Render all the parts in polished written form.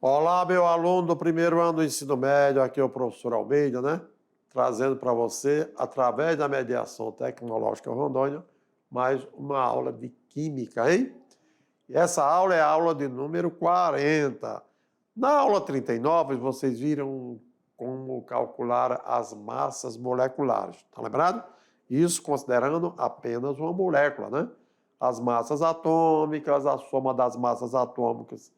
Olá, meu aluno do primeiro ano do ensino médio, aqui é o professor Almeida, né? Trazendo para você, através da mediação tecnológica Rondônia, mais uma aula de química, hein? E essa aula é a aula de número 40. Na aula 39, vocês viram como calcular as massas moleculares, tá lembrado? Isso considerando apenas uma molécula, né? As massas atômicas, a soma das massas atômicas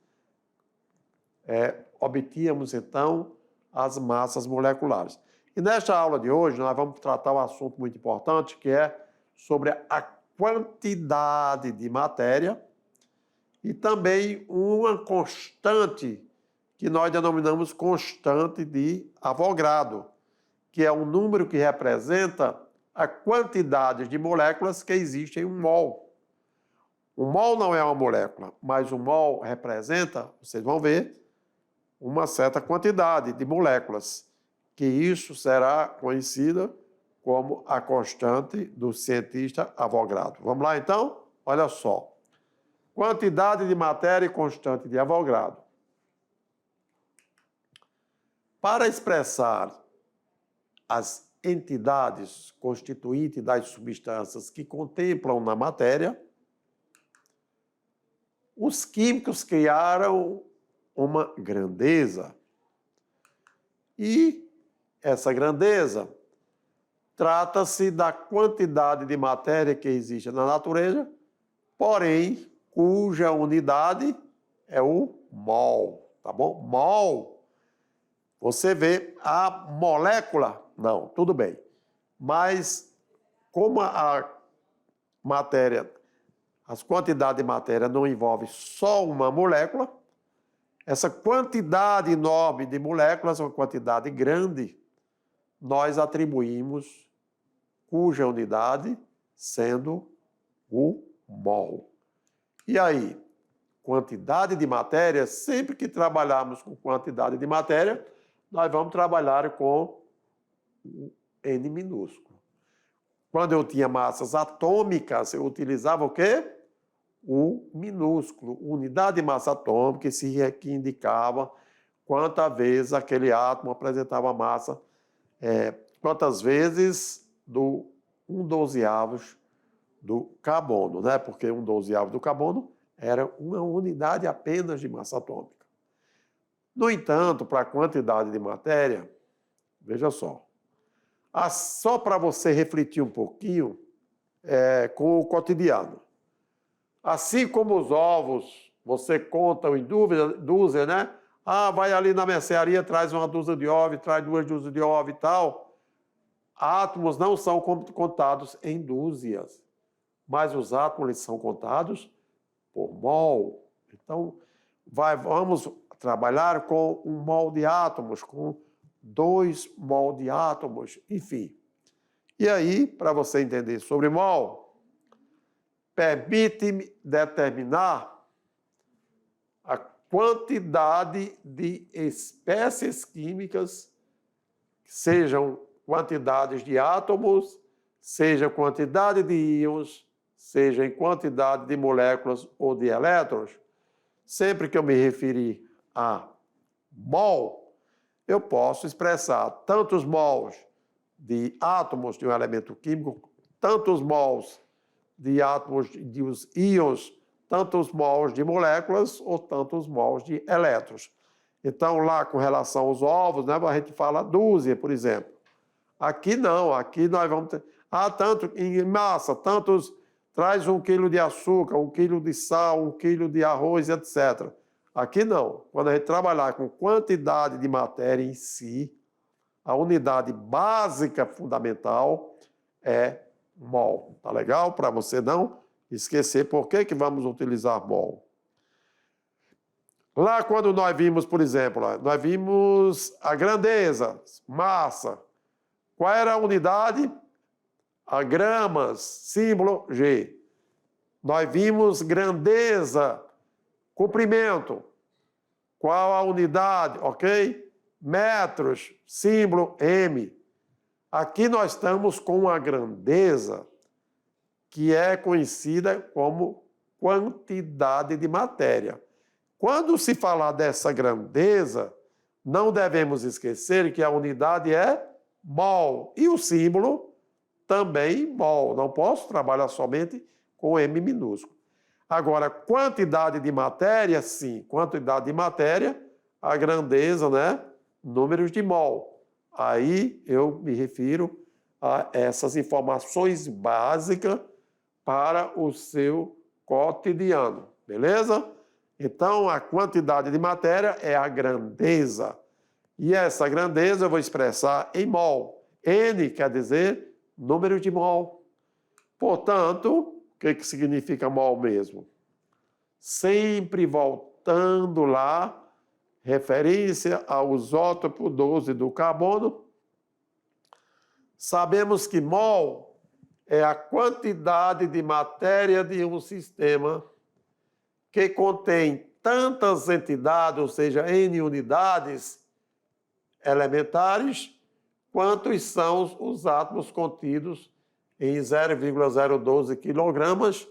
obtínhamos, então, as massas moleculares. E nesta aula de hoje, nós vamos tratar um assunto muito importante, que é sobre a quantidade de matéria e também uma constante que nós denominamos constante de Avogadro, que é um número que representa a quantidade de moléculas que existem em um mol. Um mol não é uma molécula, mas um mol representa, vocês vão ver, uma certa quantidade de moléculas, que isso será conhecida como a constante do cientista Avogadro. Vamos lá, então? Olha só. Quantidade de matéria e constante de Avogadro. Para expressar as entidades constituintes das substâncias que contemplam na matéria, os químicos criaram uma grandeza. E essa grandeza trata-se da quantidade de matéria que existe na natureza, porém, cuja unidade é o mol, tá bom? Mol. Você vê a molécula, não, tudo bem. Mas como a matéria, as quantidades de matéria não envolvem só uma molécula, essa quantidade enorme de moléculas, uma quantidade grande, nós atribuímos cuja unidade sendo o mol. E aí, quantidade de matéria, sempre que trabalharmos com quantidade de matéria, nós vamos trabalhar com o N minúsculo. Quando eu tinha massas atômicas, eu utilizava o quê? O minúsculo, unidade de massa atômica, que indicava quantas vezes aquele átomo apresentava massa, quantas vezes do 1/12 do carbono, né? Porque 1/12 do carbono era uma unidade apenas de massa atômica. No entanto, para a quantidade de matéria, veja só, só para você refletir um pouquinho com o cotidiano. Assim como os ovos, você conta em dúzia, né? Ah, vai ali na mercearia, traz uma dúzia de ovos, traz 2 dúzias de ovos e tal. Átomos não são contados em dúzias, mas os átomos eles são contados por mol. Então, vamos trabalhar com 1 mol de átomos, com 2 mol de átomos, enfim. E aí, para você entender sobre mol, permite-me determinar a quantidade de espécies químicas, sejam quantidades de átomos, seja quantidade de íons, seja em quantidade de moléculas ou de elétrons. Sempre que eu me referir a mol, eu posso expressar tantos mols de átomos de um elemento químico, tantos mols de átomos de os íons, tantos mols de moléculas ou tantos mols de elétrons. Então, lá com relação aos ovos, né, a gente fala dúzia, por exemplo. Aqui não, aqui nós vamos ter... tanto em massa, tantos... Traz 1 quilo de açúcar, 1 quilo de sal, 1 quilo de arroz, etc. Aqui não. Quando a gente trabalhar com quantidade de matéria em si, a unidade básica fundamental é mol. Tá legal? Para você não esquecer por que vamos utilizar mol. Lá quando nós vimos, por exemplo, nós vimos a grandeza, massa. Qual era a unidade? A gramas, símbolo G. Nós vimos grandeza, comprimento. Qual a unidade? Ok? Metros, símbolo M. Aqui nós estamos com a grandeza, que é conhecida como quantidade de matéria. Quando se falar dessa grandeza, não devemos esquecer que a unidade é mol. E o símbolo também mol. Não posso trabalhar somente com M minúsculo. Agora, quantidade de matéria, sim. Quantidade de matéria, a grandeza, né? Números de mol. Aí eu me refiro a essas informações básicas para o seu cotidiano. Beleza? Então, a quantidade de matéria é a grandeza. E essa grandeza eu vou expressar em mol. N quer dizer número de mol. Portanto, o que significa mol mesmo? Sempre voltando lá, referência ao isótopo 12 do carbono, sabemos que mol é a quantidade de matéria de um sistema que contém tantas entidades, ou seja, N unidades elementares, quantos são os átomos contidos em 0,012 quilogramas,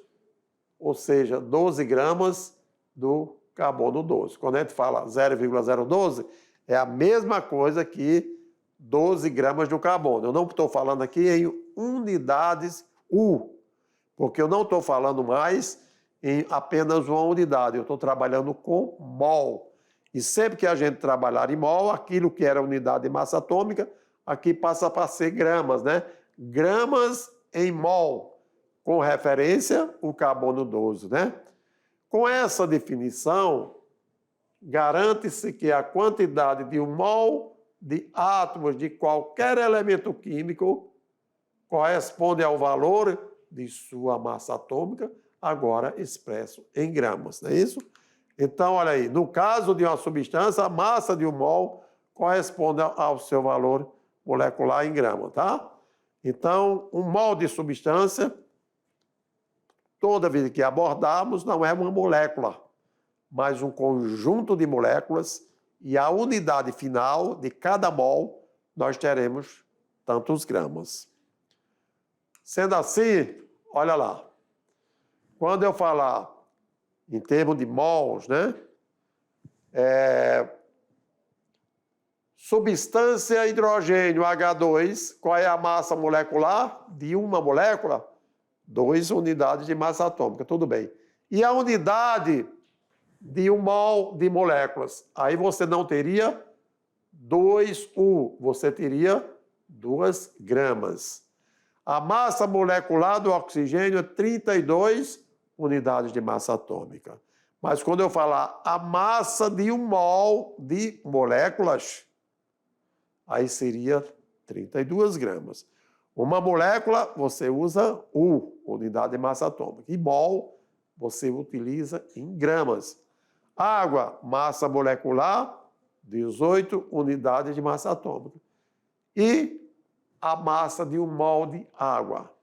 ou seja, 12 gramas do carbono 12. Quando a gente fala 0,012, é a mesma coisa que 12 gramas do carbono. Eu não estou falando aqui em unidades U, porque eu não estou falando mais em apenas uma unidade, eu estou trabalhando com mol. E sempre que a gente trabalhar em mol, aquilo que era unidade de massa atômica, aqui passa para ser gramas, né? Gramas em mol, com referência ao carbono 12, né? Com essa definição, garante-se que a quantidade de um mol de átomos de qualquer elemento químico corresponde ao valor de sua massa atômica, agora expresso em gramas, não é isso? Então, olha aí, no caso de uma substância, a massa de um mol corresponde ao seu valor molecular em grama, tá? Então, um mol de substância, toda vez que abordarmos, não é uma molécula, mas um conjunto de moléculas, e a unidade final de cada mol, nós teremos tantos gramas. Sendo assim, olha lá, quando eu falar em termos de mols, né? Substância hidrogênio H2, qual é a massa molecular de uma molécula? 2 unidades de massa atômica, tudo bem. E a unidade de um mol de moléculas? Aí você não teria 2U, você teria 2 gramas. A massa molecular do oxigênio é 32 unidades de massa atômica. Mas quando eu falar a massa de um mol de moléculas, aí seria 32 gramas. Uma molécula, você usa U, unidade de massa atômica. E mol, você utiliza em gramas. Água, massa molecular, 18 unidades de massa atômica. E a massa de um mol de água.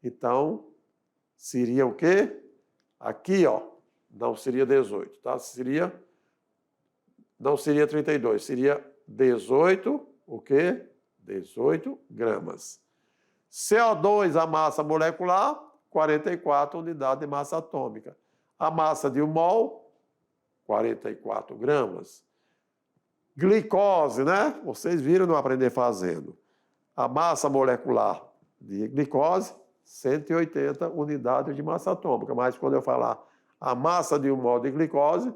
Então, seria o quê? Aqui, ó, não seria 18, tá? Não seria 32, seria 18, o quê? 18 gramas. CO2, a massa molecular, 44 unidades de massa atômica. A massa de um mol, 44 gramas. Glicose, né? Vocês viram no Aprender Fazendo. A massa molecular de glicose, 180 unidades de massa atômica. Mas quando eu falar a massa de um mol de glicose,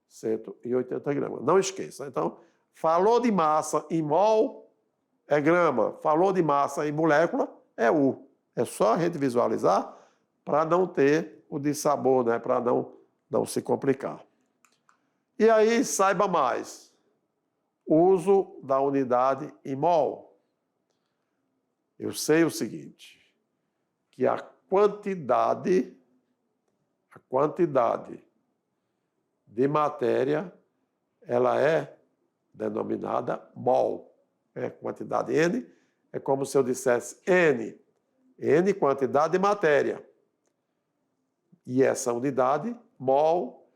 180 gramas. Não esqueça. Então, falou de massa em mol, é grama. Falou de massa em molécula, é U. É só a gente visualizar para não ter o dissabor, né? Para não se complicar. E aí, saiba mais. Uso da unidade em mol. Eu sei o seguinte, que a quantidade de matéria, ela é denominada mol. É quantidade N, é como se eu dissesse N. N, quantidade de matéria. E essa unidade, mol,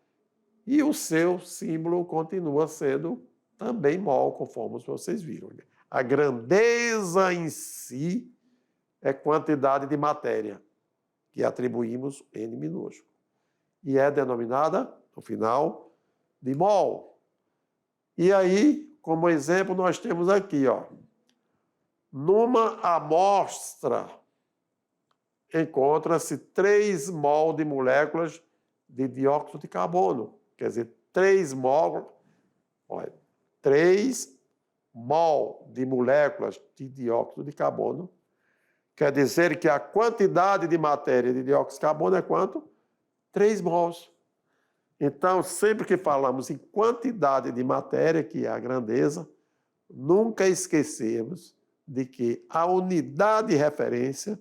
e o seu símbolo continua sendo também mol, conforme vocês viram. A grandeza em si é quantidade de matéria, que atribuímos N minúsculo. E é denominada, no final, de mol. E aí, como exemplo, nós temos aqui, ó, numa amostra encontra-se 3 mol de moléculas de dióxido de carbono. Quer dizer, 3 mol, olha, 3 mol de moléculas de dióxido de carbono. Quer dizer que a quantidade de matéria de dióxido de carbono é quanto? 3 mols. Então, sempre que falamos em quantidade de matéria, que é a grandeza, nunca esquecemos de que a unidade de referência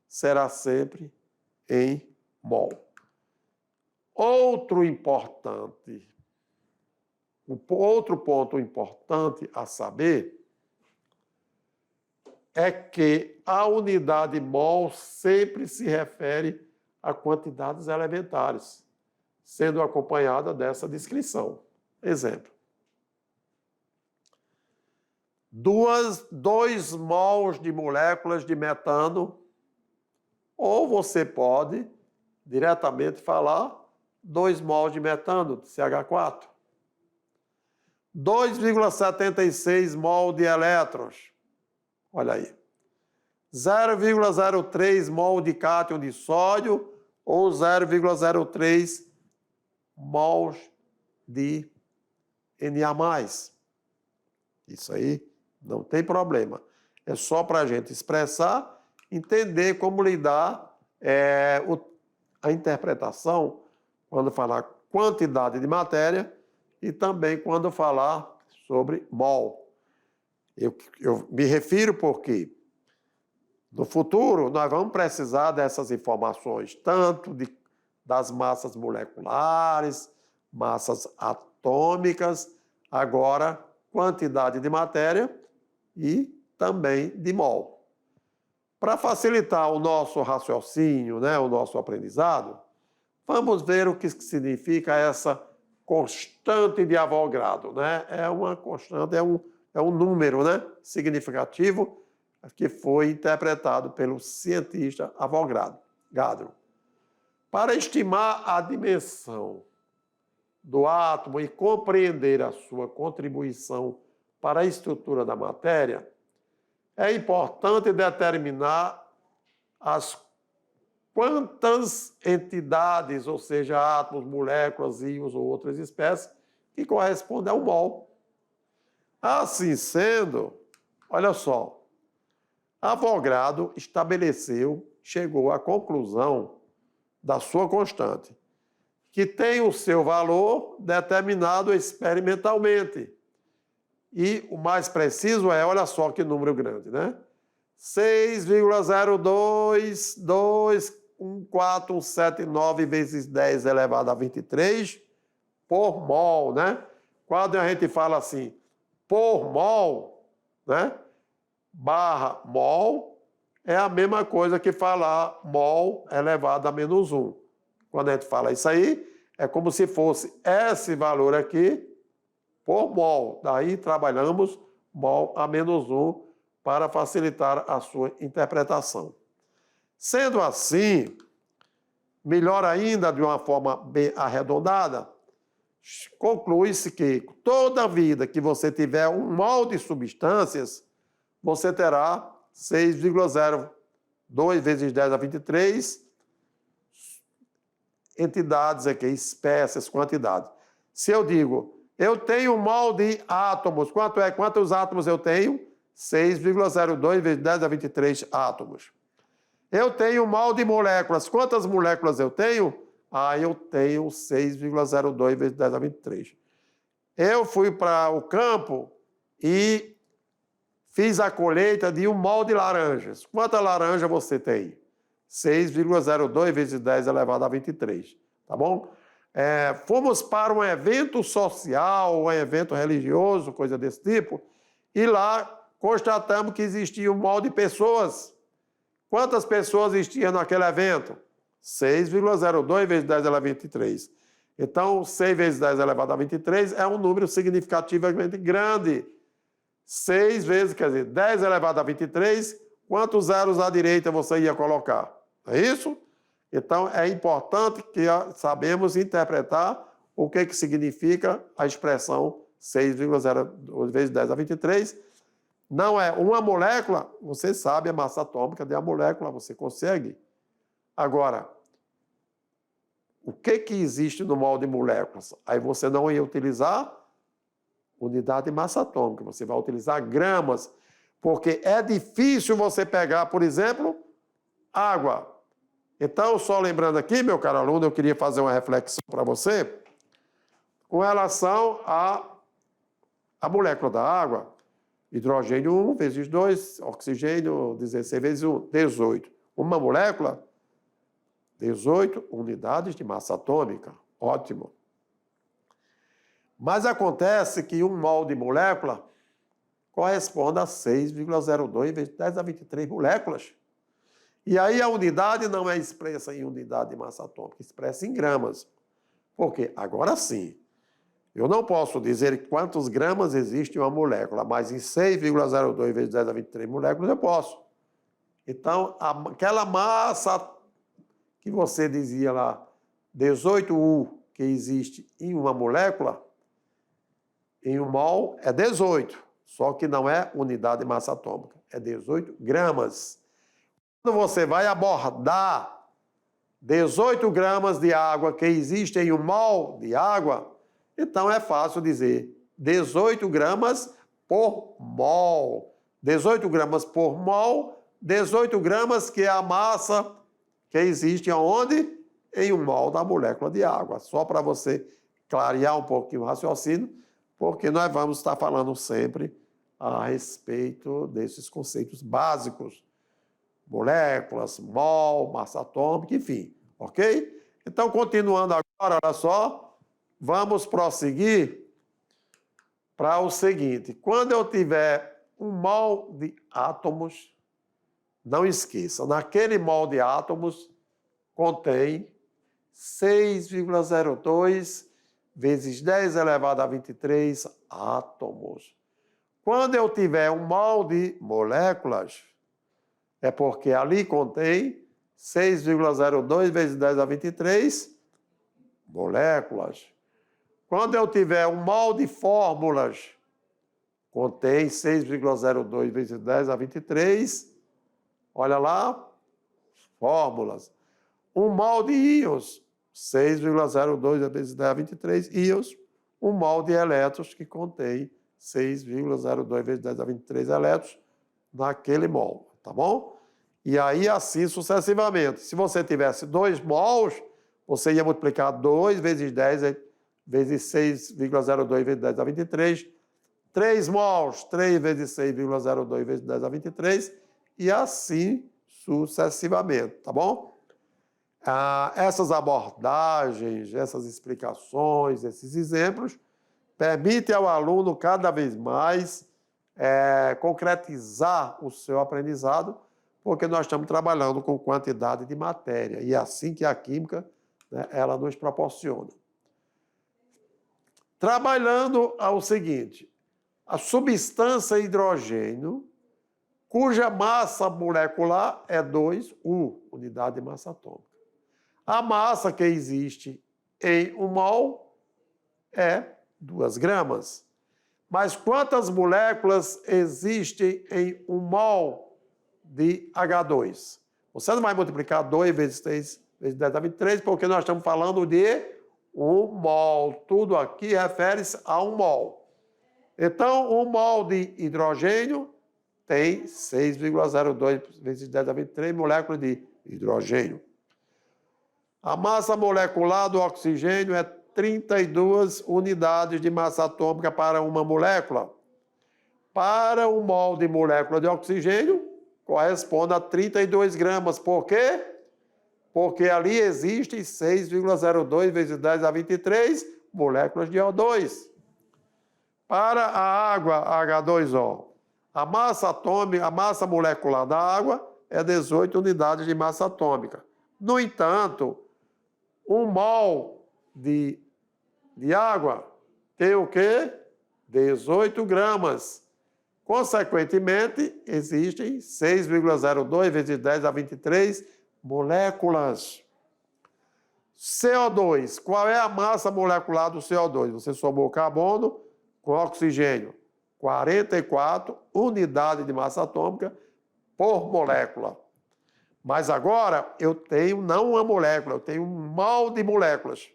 será sempre em mol. Outro ponto importante a saber é que a unidade mol sempre se refere a quantidades elementares, sendo acompanhada dessa descrição. Exemplo. 2 mols de moléculas de metano, ou você pode diretamente falar 2 mols de metano, de CH4. 2,76 mol de elétrons. Olha aí. 0,03 mol de cátion de sódio ou 0,03 mols de Na+. Isso aí não tem problema. É só para a gente expressar, entender como lidar a interpretação quando falar quantidade de matéria e também quando falar sobre mol. Eu me refiro porque no futuro nós vamos precisar dessas informações, tanto das massas moleculares, massas atômicas, agora quantidade de matéria e também de mol. Para facilitar o nosso raciocínio, né, o nosso aprendizado, vamos ver o que significa essa constante de Avogadro, né? É uma constante, é um número, né, significativo que foi interpretado pelo cientista Avogadro. Para estimar a dimensão do átomo e compreender a sua contribuição para a estrutura da matéria, é importante determinar quantas entidades, ou seja, átomos, moléculas, íons ou outras espécies, que correspondem ao mol. Assim sendo, olha só, Avogadro chegou à conclusão da sua constante, que tem o seu valor determinado experimentalmente. E o mais preciso é, olha só que número grande, né? 6,0221479 vezes 10 elevado a 23 por mol, né? Quando a gente fala assim, por mol, né? Barra mol, é a mesma coisa que falar mol elevado a menos 1. Quando a gente fala isso aí, é como se fosse esse valor aqui por mol. Daí trabalhamos mol a menos 1 para facilitar a sua interpretação. Sendo assim, melhor ainda, de uma forma bem arredondada, conclui-se que toda vida que você tiver um mol de substâncias, você terá 6,02 vezes 10 a 23 entidades aqui, espécies, quantidades. Se eu digo, eu tenho um mol de átomos, quantos átomos eu tenho? 6,02 vezes 10 a 23 átomos. Eu tenho um mol de moléculas, quantas moléculas eu tenho? Eu tenho 6,02 vezes 10 a 23. Eu fui para o campo e fiz a colheita de um mol de laranjas. Quanta laranja você tem? 6,02 vezes 10 elevado a 23, tá bom? Fomos para um evento social, um evento religioso, coisa desse tipo, e lá constatamos que existia um mol de pessoas. Quantas pessoas existiam naquele evento? 6,02 vezes 10 elevado a 23. Então, 6 vezes 10 elevado a 23 é um número significativamente grande. 6 vezes, quer dizer, 10 elevado a 23, quantos zeros à direita você ia colocar? É isso? Então, é importante que sabemos interpretar o que significa a expressão 6,02 vezes 10 a 23. Não é uma molécula, você sabe a massa atômica de uma molécula, você consegue. Agora, o que existe no mol de moléculas? Aí você não ia utilizar unidade de massa atômica, você vai utilizar gramas, porque é difícil você pegar, por exemplo, água. Então, só lembrando aqui, meu caro aluno, eu queria fazer uma reflexão para você com relação à molécula da água. Hidrogênio 1 vezes 2, oxigênio 16 vezes 1, 18. Uma molécula, 18 unidades de massa atômica. Ótimo. Mas acontece que 1 mol de molécula corresponde a 6,02 vezes 10 a 23 moléculas. E aí a unidade não é expressa em unidade de massa atômica, é expressa em gramas. Por quê? Agora sim, eu não posso dizer quantos gramas existe em uma molécula, mas em 6,02 vezes 10 a 23 moléculas eu posso. Então, aquela massa que você dizia lá, 18U, que existe em uma molécula, em um mol é 18, só que não é unidade de massa atômica, é 18 gramas. Quando você vai abordar 18 gramas de água que existe em um mol de água, então é fácil dizer 18 gramas por mol. 18 gramas por mol, 18 gramas que é a massa que existe onde? Em um mol da molécula de água. Só para você clarear um pouquinho o raciocínio, porque nós vamos estar falando sempre a respeito desses conceitos básicos. Moléculas, mol, massa atômica, enfim, ok? Então, continuando agora, olha só, vamos prosseguir para o seguinte. Quando eu tiver um mol de átomos, não esqueça, naquele mol de átomos contém 6,02 vezes 10 elevado a 23 átomos. Quando eu tiver um mol de moléculas, é porque ali contém 6,02 vezes 10 a 23 moléculas. Quando eu tiver um mol de fórmulas, contém 6,02 vezes 10 a 23, olha lá, fórmulas. Um mol de íons, 6,02 vezes 10 a 23 íons. Um mol de elétrons, que contém 6,02 vezes 10 a 23 elétrons naquele mol, tá bom? E aí, assim sucessivamente. Se você tivesse 2 mols, você ia multiplicar 2 vezes 10 vezes 6,02 vezes 10 a 23. 3 mols, 3 vezes 6,02 vezes 10 a 23. E assim sucessivamente, tá bom? Essas abordagens, essas explicações, esses exemplos, permitem ao aluno cada vez mais concretizar o seu aprendizado, porque nós estamos trabalhando com quantidade de matéria, e é assim que a química, né, ela nos proporciona. Trabalhando ao seguinte, a substância hidrogênio, cuja massa molecular é 2U, unidade de massa atômica. A massa que existe em um mol é 2 gramas. Mas quantas moléculas existem em um mol de H2? Você não vai multiplicar 2 vezes 3 vezes 10 a 23, porque nós estamos falando de 1 mol. Tudo aqui refere-se a 1 mol. Então, 1 mol de hidrogênio tem 6,02 vezes 10 a 23 moléculas de hidrogênio. A massa molecular do oxigênio é 32 unidades de massa atômica para uma molécula. Para 1 mol de molécula de oxigênio, corresponde a 32 gramas. Por quê? Porque ali existem 6,02 vezes 10 a 23 moléculas de O2. Para a água H2O, a massa atômica, a massa molecular da água é 18 unidades de massa atômica. No entanto, 1 mol de água tem o quê? 18 gramas. Consequentemente, existem 6,02 vezes 10 a 23 moléculas. CO2, qual é a massa molecular do CO2? Você somou carbono com oxigênio. 44 unidades de massa atômica por molécula. Mas agora eu tenho não uma molécula, eu tenho um mol de moléculas.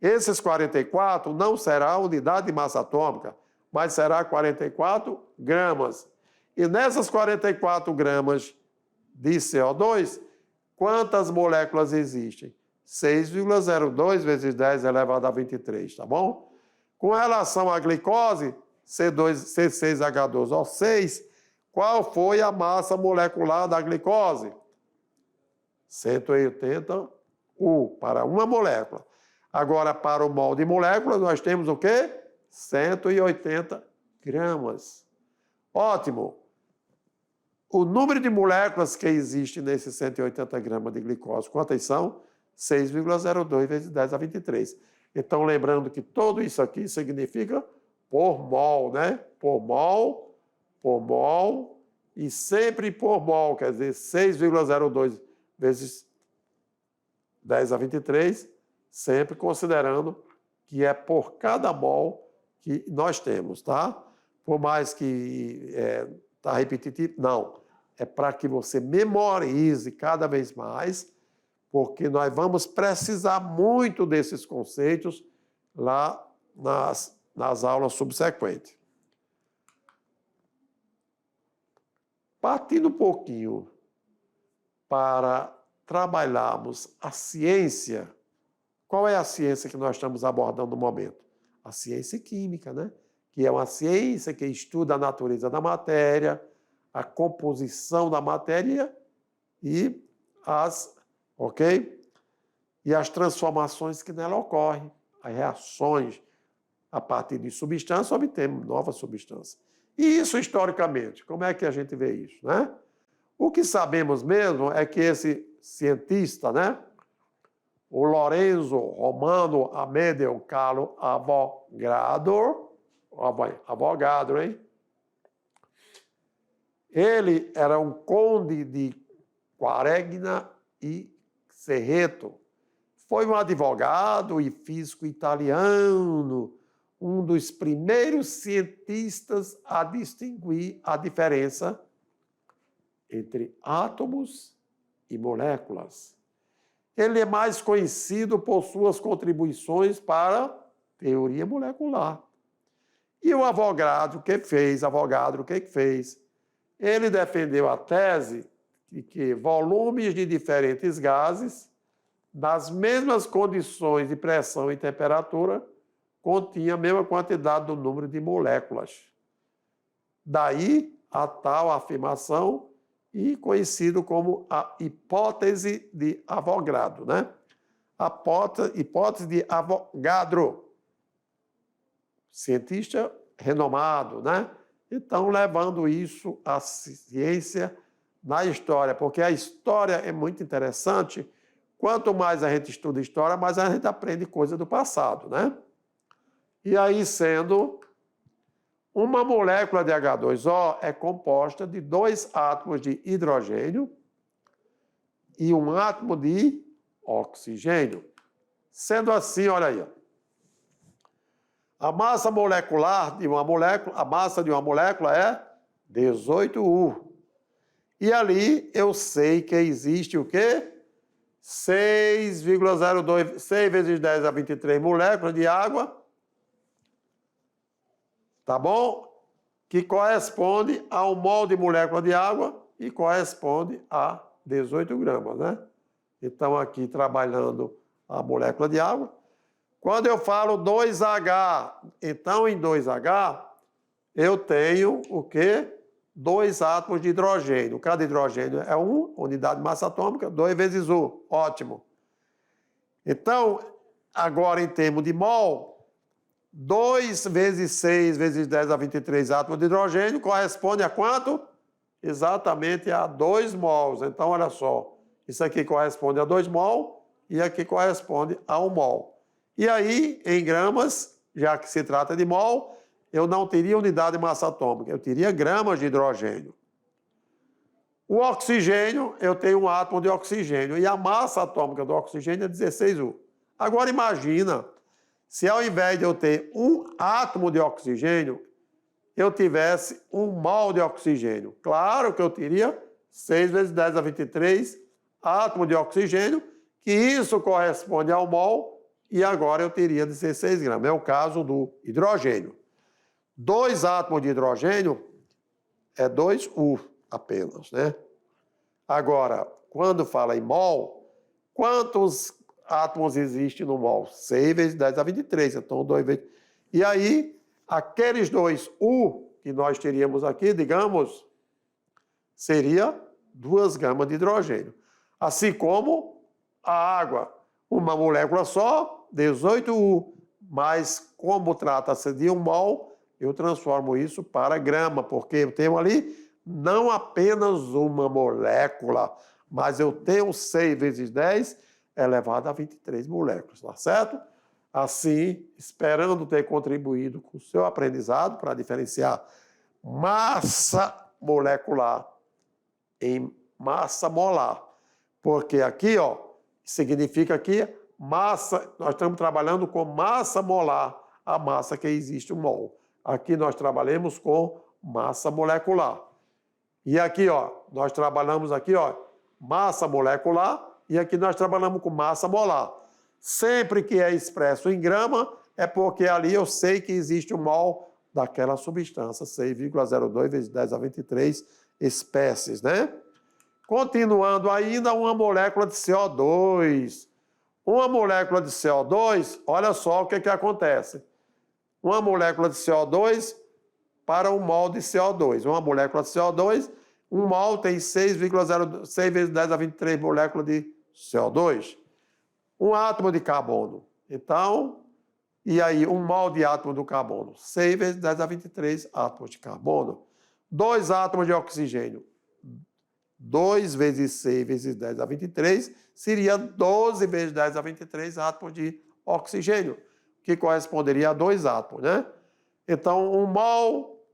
Esses 44 não será unidade de massa atômica, mas será 44 gramas. E nessas 44 gramas de CO2, quantas moléculas existem? 6,02 vezes 10 elevado a 23, tá bom? Com relação à glicose, C6H12O6, qual foi a massa molecular da glicose? 180 U para uma molécula. Agora, para o mol de moléculas, nós temos o quê? 180 gramas. Ótimo. O número de moléculas que existe nesses 180 gramas de glicose, quantas são? 6,02 vezes 10 a 23. Então, lembrando que tudo isso aqui significa por mol, né? Por mol e sempre por mol, quer dizer, 6,02 vezes 10 a 23, sempre considerando que é por cada mol que nós temos, tá? Por mais que está repetitivo, não. É para que você memorize cada vez mais, porque nós vamos precisar muito desses conceitos lá nas aulas subsequentes. Partindo um pouquinho para trabalharmos a ciência, qual é a ciência que nós estamos abordando no momento? A ciência química, né? Que é uma ciência que estuda a natureza da matéria, a composição da matéria e as transformações que nela ocorrem, as reações. A partir de substância, obtemos nova substância. E isso, historicamente, como é que a gente vê isso, né? O que sabemos mesmo é que esse cientista, né? O Lorenzo Romano Amedeo Carlo Avogadro, hein? Ele era um conde de Quaregna e Cerreto. Foi um advogado e físico italiano, um dos primeiros cientistas a distinguir a diferença entre átomos e moléculas. Ele é mais conhecido por suas contribuições para a teoria molecular. E o Avogadro, o que fez? Ele defendeu a tese de que volumes de diferentes gases, nas mesmas condições de pressão e temperatura, continham a mesma quantidade do número de moléculas. Daí a tal afirmação e conhecido como a hipótese de Avogadro, né? A hipótese de Avogadro, cientista renomado, né? Então, levando isso à ciência na história, porque a história é muito interessante. Quanto mais a gente estuda história, mais a gente aprende coisa do passado, né? E aí, sendo uma molécula de H2O é composta de 2 átomos de hidrogênio e um átomo de oxigênio. Sendo assim, olha aí, a massa molecular de uma molécula, a massa de uma molécula é 18U. E ali eu sei que existe o quê? 6,02, 6 vezes 10 a 23 moléculas de água, tá bom? Que corresponde a um mol de molécula de água e corresponde a 18 gramas, né? Então, aqui trabalhando a molécula de água. Quando eu falo 2H, então em 2H, eu tenho o quê? 2 átomos de hidrogênio. Cada hidrogênio é 1, unidade de massa atômica, 2 vezes U. Ótimo. Então, agora em termos de mol, 2 vezes 6 vezes 10 a 23 átomos de hidrogênio corresponde a quanto? Exatamente a 2 mols. Então, olha só, isso aqui corresponde a 2 mol e aqui corresponde a 1 mol. E aí, em gramas, já que se trata de mol, eu não teria unidade de massa atômica, eu teria gramas de hidrogênio. O oxigênio, eu tenho um átomo de oxigênio e a massa atômica do oxigênio é 16U. Agora imagina, se ao invés de eu ter um átomo de oxigênio, eu tivesse 1 mol de oxigênio. Claro que eu teria 6 vezes 10 a 23 átomos de oxigênio, que isso corresponde ao mol, e agora eu teria 16 gramas. É o caso do hidrogênio. 2 átomos de hidrogênio é 2U apenas, né? Agora, quando fala em mol, quantos átomos existem no mol? 6 vezes 10 a 23, então 2 vezes... E aí, aqueles 2U que nós teríamos aqui, digamos, seria 2 gramas de hidrogênio. Assim como a água, uma molécula só, 18U. Mas como trata-se de 1 mol, eu transformo isso para grama, porque eu tenho ali não apenas uma molécula, mas eu tenho 6 vezes 10 elevado a 23 moléculas, tá certo? Assim, esperando ter contribuído com o seu aprendizado para diferenciar massa molecular em massa molar. Porque aqui, ó, significa que massa, nós estamos trabalhando com massa molar, a massa que existe, o mol. Aqui nós trabalhamos com massa molecular. E aqui, ó, nós trabalhamos aqui, ó, massa molecular, e aqui nós trabalhamos com massa molar. Sempre que é expresso em grama, é porque ali eu sei que existe um mol daquela substância, 6,02 vezes 10 a 23 espécies, né? Continuando ainda, uma molécula de CO2. Uma molécula de CO2, olha só o que acontece. Uma molécula de CO2 para um mol de CO2. Uma molécula de CO2, um mol tem 6 vezes 10 a 23 moléculas de CO2. Um átomo de carbono. Então, e aí, um mol de átomo do carbono. 6 vezes 10 a 23 átomos de carbono. 2 átomos de oxigênio. 2 vezes 6 vezes 10 a 23 seria 12 vezes 10 a 23 átomos de oxigênio, que corresponderia a 2 átomos, né? Então, um mol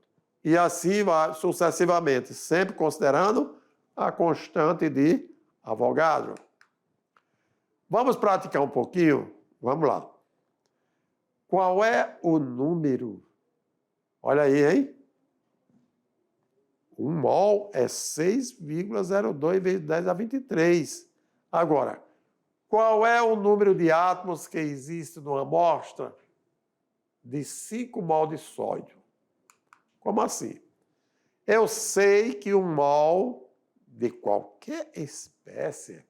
e assim vai sucessivamente, sempre considerando a constante de Avogadro. Vamos praticar um pouquinho? Vamos lá. Qual é o número? Olha aí, hein? 1 mol é 6,02 vezes 10 a 23. Agora, qual é o número de átomos que existe numa amostra de 5 mol de sódio? Como assim? Eu sei que 1 mol de qualquer espécie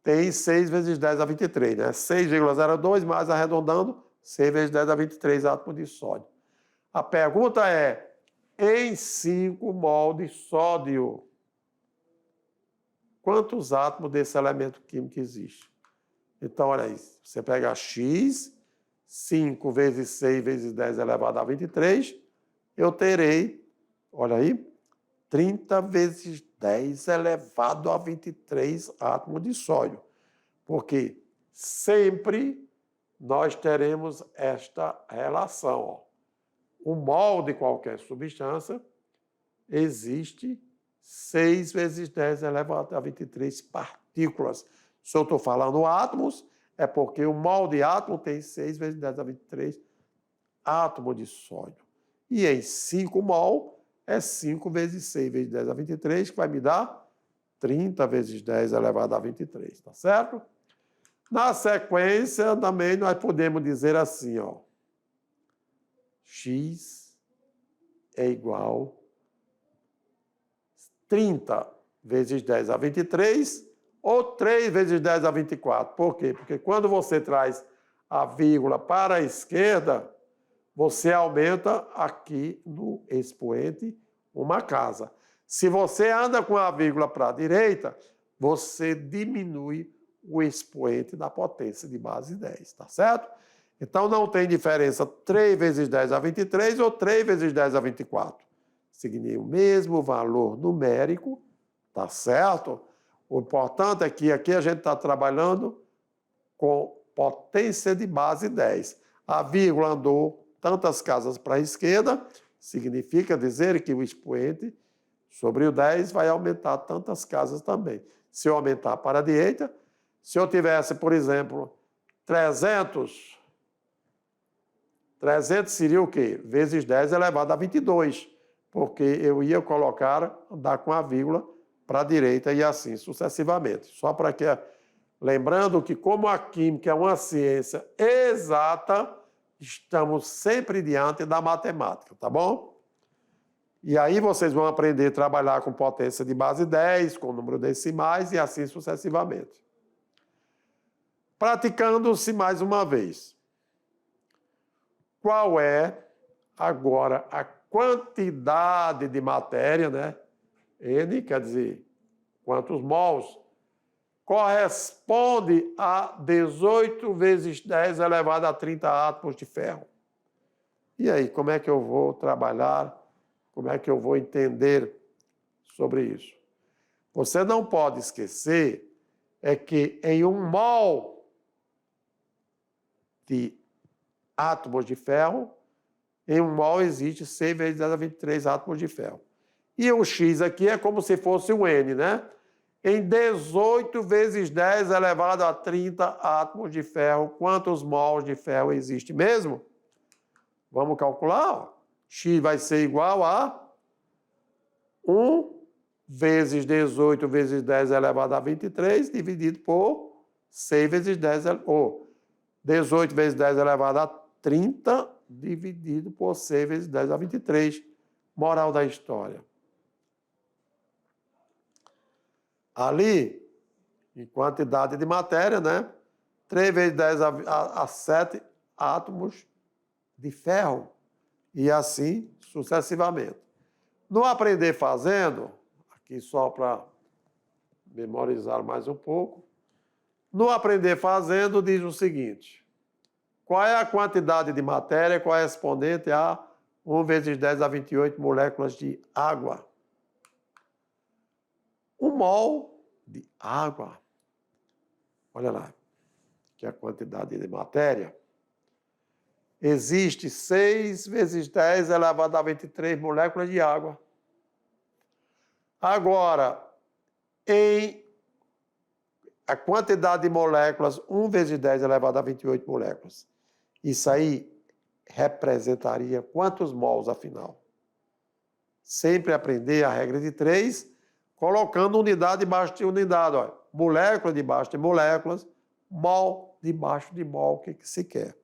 tem 6 vezes 10 a 23, né? 6,02 mais arredondando, 6 vezes 10 a 23 átomos de sódio. A pergunta é, em 5 mol de sódio, quantos átomos desse elemento químico existe? Então, olha aí, você pega X, 5 vezes 6 vezes 10 elevado a 23, eu terei, olha aí, 30 vezes 10 elevado a 23 átomos de sódio. Porque sempre nós teremos esta relação. Ó. Um mol de qualquer substância existe 6 vezes 10 elevado a 23 partículas. Se eu estou falando átomos, é porque o mol de átomo tem 6 vezes 10 a 23 átomos de sódio. E em 5 mol é 5 vezes 6 vezes 10 a 23, que vai me dar 30 vezes 10 elevado a 23, tá certo? Na sequência, também nós podemos dizer assim, ó. X é igual a 30 vezes 10 a 23 ou 3 vezes 10 a 24. Por quê? Porque quando você traz a vírgula para a esquerda, você aumenta aqui no expoente uma casa. Se você anda com a vírgula para a direita, você diminui o expoente da potência de base 10, tá certo? Então, não tem diferença 3 vezes 10 a 23 ou 3 vezes 10 a 24. Significa o mesmo valor numérico, tá certo? O importante é que aqui a gente está trabalhando com potência de base 10. A vírgula andou tantas casas para a esquerda, significa dizer que o expoente sobre o 10 vai aumentar tantas casas também. Se eu aumentar para a direita, se eu tivesse, por exemplo, 300. 300 seria o quê? Vezes 10 elevado a 22, porque eu ia colocar, dar com a vírgula para a direita e assim sucessivamente. Só para que, lembrando que como a química é uma ciência exata, estamos sempre diante da matemática, tá bom? E aí vocês vão aprender a trabalhar com potência de base 10, com número decimais e assim sucessivamente. Praticando-se mais uma vez. Qual é agora a quantidade de matéria, né? N quer dizer quantos mols, corresponde a 18 vezes 10 elevado a 30 átomos de ferro. E aí, como é que eu vou trabalhar? Como é que eu vou entender sobre isso? Você não pode esquecer é que em 1 mol de átomos de ferro, em 1 mol existe 6 vezes 10 a 23 átomos de ferro. E o X aqui é como se fosse o N, né? Em 18 vezes 10 elevado a 30 átomos de ferro, quantos mols de ferro existe mesmo? Vamos calcular. X vai ser igual a 1 vezes 18 vezes 10 elevado a 23, dividido por 6 vezes 10, ou 18 vezes 10 elevado a 30, dividido por 6 vezes 10 a 23. Moral da história. Ali, em quantidade de matéria, né? 3 vezes 10 a 7 átomos de ferro. E assim sucessivamente. No aprender fazendo, aqui só para memorizar mais um pouco, no aprender fazendo diz o seguinte: qual é a quantidade de matéria correspondente a 1 vezes 10 a 28 moléculas de água? 1 mol de água. Olha lá, que é a quantidade de matéria. Existe 6 vezes 10 elevado a 23 moléculas de água. Agora, em a quantidade de moléculas, 1 vezes 10 elevado a 28 moléculas. Isso aí representaria quantos mols, afinal? Sempre aprender a regra de 3, colocando unidade debaixo de unidade. Olha, molécula debaixo de moléculas, mol debaixo de mol, o que se quer.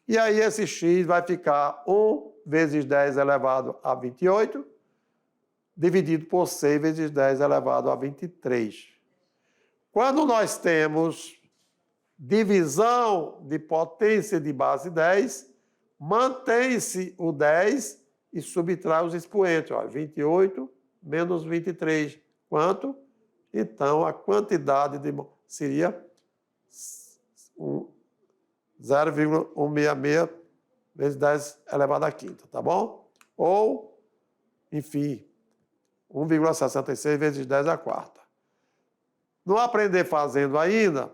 E aí esse X vai ficar 1 vezes 10 elevado a 28, dividido por 6 vezes 10 elevado a 23. Quando nós temos divisão de potência de base 10, mantém-se o 10 e subtrai os expoentes. Ó, 28 menos 23. Quanto? Então, a quantidade seria 0,166 vezes 10 elevado à quinta, tá bom? Ou, enfim, 1,66 vezes 10 à quarta. No aprender fazendo ainda, o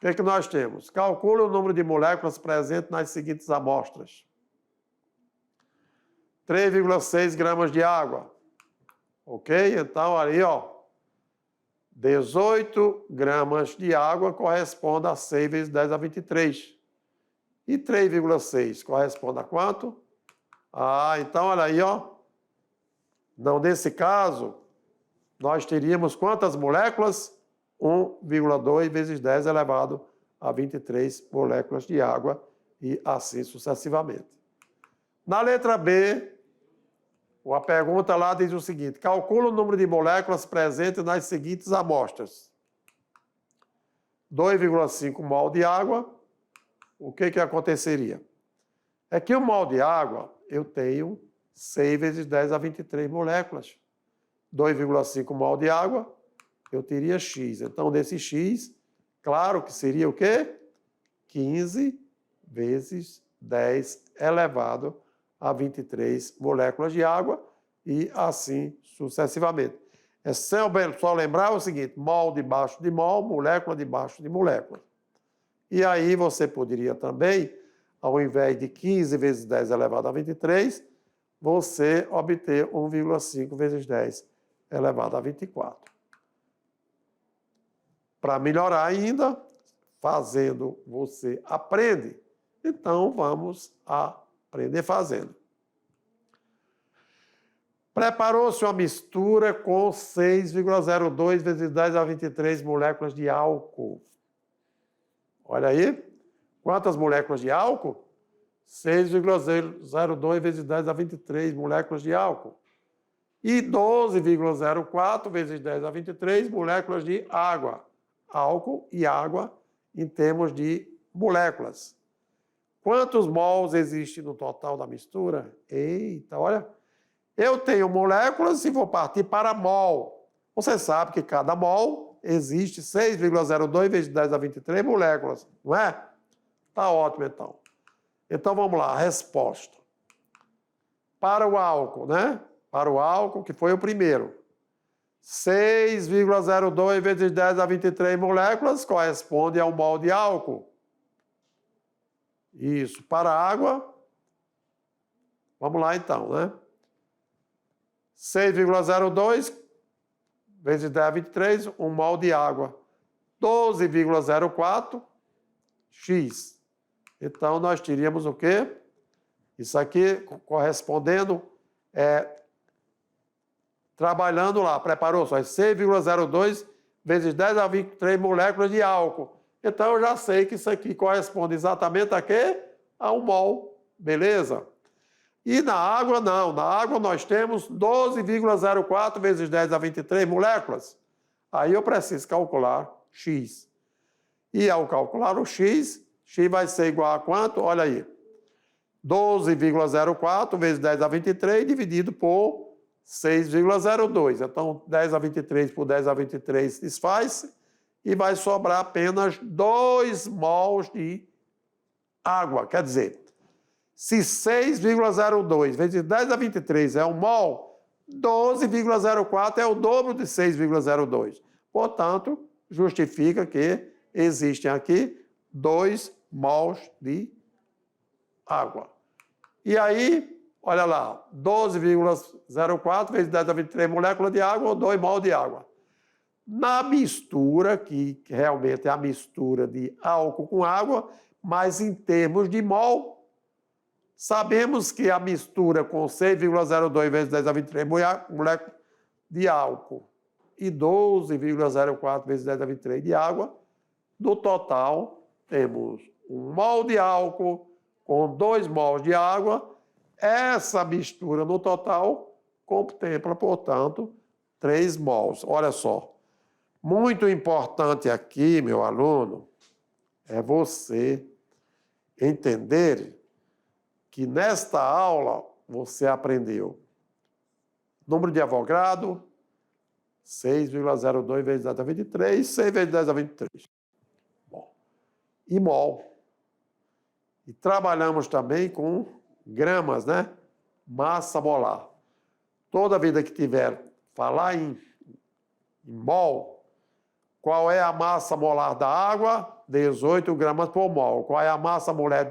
que é que nós temos? Calcule o número de moléculas presentes nas seguintes amostras. 3,6 gramas de água. Ok? Então, ali, ó, 18 gramas de água corresponde a 6 vezes 10 a 23. E 3,6 corresponde a quanto? Então, olha aí, ó. Não, nesse caso, nós teríamos quantas moléculas? 1,2 vezes 10 elevado a 23 moléculas de água e assim sucessivamente. Na letra B, a pergunta lá diz o seguinte: calcula o número de moléculas presentes nas seguintes amostras. 2,5 mol de água. O que aconteceria? É que 1 mol de água, eu tenho 6 vezes 10 a 23 moléculas. 2,5 mol de água, eu teria X. Então, desse X, claro que seria o quê? 15 vezes 10 elevado a 23 moléculas de água e assim sucessivamente. É só lembrar o seguinte: mol debaixo de mol, molécula debaixo de molécula. E aí você poderia também, ao invés de 15 vezes 10 elevado a 23, você obter 1,5 vezes 10 elevado a 24. Para melhorar ainda, fazendo você aprende. Então, vamos aprender fazendo. Preparou-se uma mistura com 6,02 vezes 10 a 23 moléculas de álcool. Olha aí. Quantas moléculas de álcool? 6,02 vezes 10 a 23 moléculas de álcool. E 12,04 vezes 10 a 23 moléculas de água. Álcool e água em termos de moléculas. Quantos mols existe no total da mistura? Eita, olha. Eu tenho moléculas e vou partir para mol. Você sabe que cada mol existe 6,02 vezes 10 a 23 moléculas, não é? Tá ótimo, então. Então, vamos lá, a resposta. Para o álcool, né? Para o álcool, que foi o primeiro. 6,02 vezes 10 a 23 moléculas corresponde a um mol de álcool. Isso. Para a água, vamos lá, então, né? 6,02 vezes 10 a 23, um mol de água. 12,04 x. Então, nós teríamos o quê? Isso aqui correspondendo, trabalhando lá, preparou só 6,02 vezes 10 a 23 moléculas de álcool. Então, eu já sei que isso aqui corresponde exatamente a quê? A um mol, beleza? E na água, não. Na água, nós temos 12,04 vezes 10 a 23 moléculas. Aí eu preciso calcular x. E ao calcular o x vai ser igual a quanto? Olha aí. 12,04 vezes 10 a 23 dividido por 6,02. Então, 10 a 23 por 10 a 23 desfaz e vai sobrar apenas 2 mols de água. Quer dizer, se 6,02 vezes 10 a 23 é um mol, 12,04 é o dobro de 6,02. Portanto, justifica que existem aqui 2 mols de água. E aí, olha lá, 12,04 vezes 10 a 23 moléculas de água ou 2 mols de água. Na mistura, que realmente é a mistura de álcool com água, mas em termos de mol, sabemos que a mistura com 6,02 vezes 10 a 23 moléculas de álcool e 12,04 vezes 10 a 23 de água, no total temos 1 mol de álcool com 2 mols de água. Essa mistura no total contempla, portanto, 3 mols. Olha só, muito importante aqui, meu aluno, é você entender que nesta aula você aprendeu número de Avogadro, 6,02 vezes 10 a 23, 6 vezes 10 a 23. Bom, e mol. E trabalhamos também com gramas, né? Massa molar. Toda vida que tiver falar em mol, qual é a massa molar da água? 18 gramas por mol. Qual é a massa molar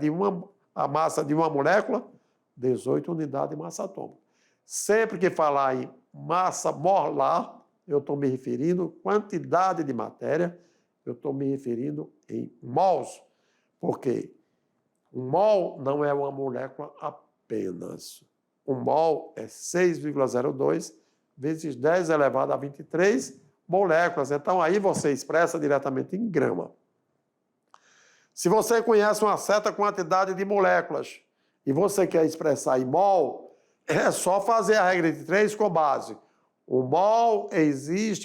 a massa de uma molécula? 18 unidades de massa atômica. Sempre que falar em massa molar, eu estou me referindo à quantidade de matéria, eu estou me referindo em mols. Por quê? Um mol não é uma molécula apenas. Um mol é 6,02 vezes 10 elevado a 23 moléculas. Então, aí você expressa diretamente em grama. Se você conhece uma certa quantidade de moléculas e você quer expressar em mol, é só fazer a regra de 3 com base. O mol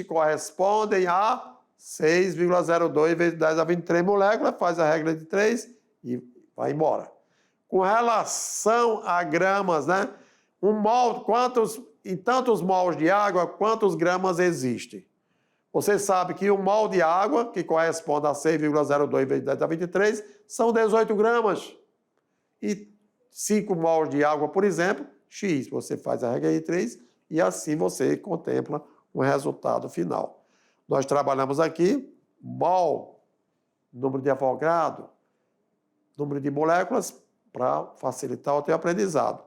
correspondem a 6,02 vezes 10 a 23 moléculas, faz a regra de 3 e vai embora. Com relação a gramas, né? Um mol, em tantos mols de água, quantos gramas existe? Você sabe que um mol de água, que corresponde a 6,02 vezes 10 a 23, são 18 gramas. E 5 mols de água, por exemplo, X. Você faz a regra de 3 e assim você contempla um resultado final. Nós trabalhamos aqui mol, número de Avogadro, número de moléculas, para facilitar o teu aprendizado.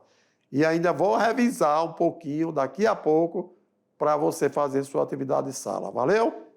E ainda vou revisar um pouquinho daqui a pouco para você fazer sua atividade de sala. Valeu?